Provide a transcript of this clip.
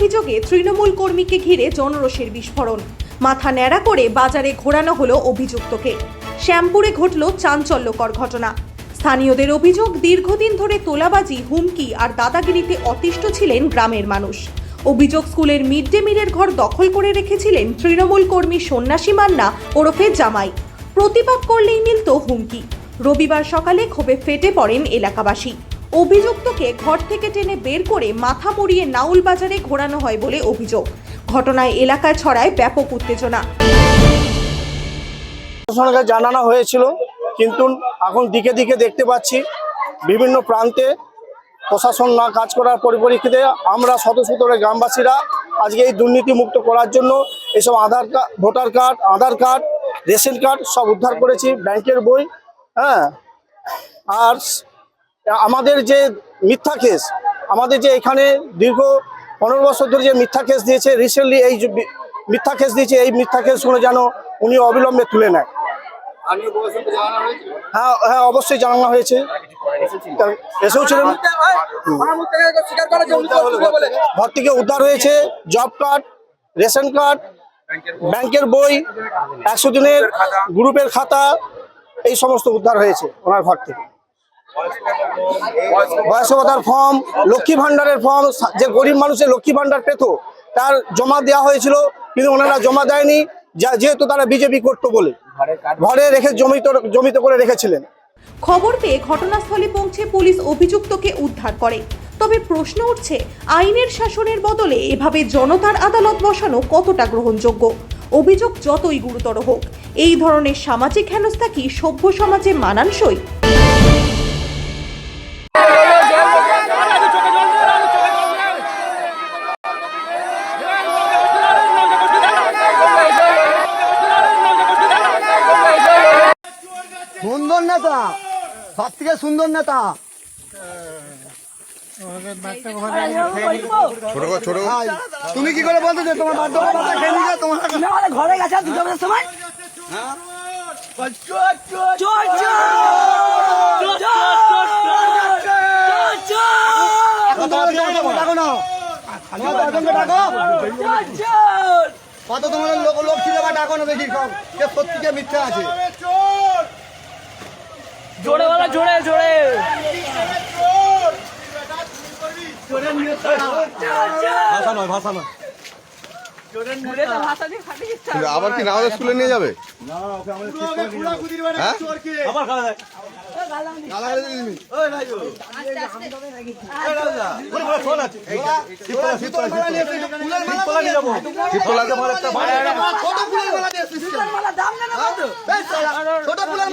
অভিযোগে তৃণমূল কর্মীকে ঘিরে জনরোষের বিস্ফোরণ। মাথা ন্যাড়া করে বাজারে ঘোরানো হলো অভিযুক্তকে। শ্যামপুরে ঘটল চাঞ্চল্যকর ঘটনা। স্থানীয়দের অভিযোগ, দীর্ঘদিন ধরে তোলাবাজি, হুমকি আর দাদাগিরিতে অতিষ্ঠ ছিলেন গ্রামের মানুষ। অভিযোগ, স্কুলের মিড ডে মিলের ঘর দখল করে রেখেছিলেন তৃণমূল কর্মী সন্ন্যাসী মান্না ওরফে জামাই। প্রতিবাদ করলেই মিলত হুমকি। রবিবার সকালে ক্ষোভে ফেটে পড়েন এলাকাবাসী। অভিযুক্তকে ঘর থেকে টেনে বের করে মাথা মুড়িয়ে নাউল বাজারে ঘোরানো হয় বলে অভিযোগ। ঘটনায় এলাকায় ছড়ায় ব্যাপক উত্তেজনা। প্রশাসনকে জানানো হয়েছিল, কিন্তু এখন দিকে দিকে দেখতে পাচ্ছি বিভিন্ন প্রান্তে প্রশাসন না কাজ করার পরিপ্রেক্ষিতে আমরা শত শত গ্রামবাসীরা আজকে এই দুর্নীতিমুক্ত করার জন্য এইসব আধার কার্ড, ভোটার কার্ড, আধার কার্ড, রেশন কার্ড সব উদ্ধার করেছি, ব্যাংকের বই। আর আমাদের যে মিথ্যা কেস, আমাদের যে এখানে দীর্ঘ 15 বছর ধরে যে মিথ্যা কেস দিয়েছে, রিসেন্টলি এই মিথ্যা কেস দিয়েছে, এই মিথ্যা কেসগুলো যেন উনি অবিলম্বে তুলে নেয়। হ্যাঁ হ্যাঁ, অবশ্যই জানানো হয়েছে, এসেও ছিলেন। ঘর থেকে উদ্ধার হয়েছে জব কার্ড, রেশন কার্ড, ব্যাংকের বই, 100 দিনের গ্রুপের খাতা, এই সমস্ত উদ্ধার হয়েছে ওনার ঘর থেকে। বয়স্ক ভাতার ফর্ম, লক্ষ্মী ভান্ডারের ফর্ম, যে গরিব মানুষের লক্ষ্মী ভান্ডার পেত তার জমা দেওয়া হয়েছিল, কিন্তু ওনারা জমা দেয়নি, যেহেতু তারা বিজেপি করতো বলে ঘরে রেখে জমিতে করে রেখেছিলেন। খবর পেয়ে ঘটনাস্থলে পৌঁছে পুলিশ অভিযুক্তকে উদ্ধার করে। তবে প্রশ্ন উঠছে, আইনের শাসনের বদলে এভাবে জনতার আদালত বসানো কতটা গ্রহণযোগ্য? অভিযোগ যতই গুরুতর হোক, এই ধরনের সামাজিক হেনস্থা কি সভ্য সমাজে মানানসই? সুন্দর নেতা, সব থেকে সুন্দর নেতা। তুমি কি করে বলতে যে তোমার তোমার ঘরে গেছে দুটো বাজার সময়? কত তোমার লোক ছিল বা ডাকো না দেখি সব সত্যি মিথ্যা আছে। জোরে বলা, জোরে জোরে। ভাষা নয়, ভাষা নয়। আবার কি নামাজ স্কুলে নিয়ে যাবে? ছোট ফুলের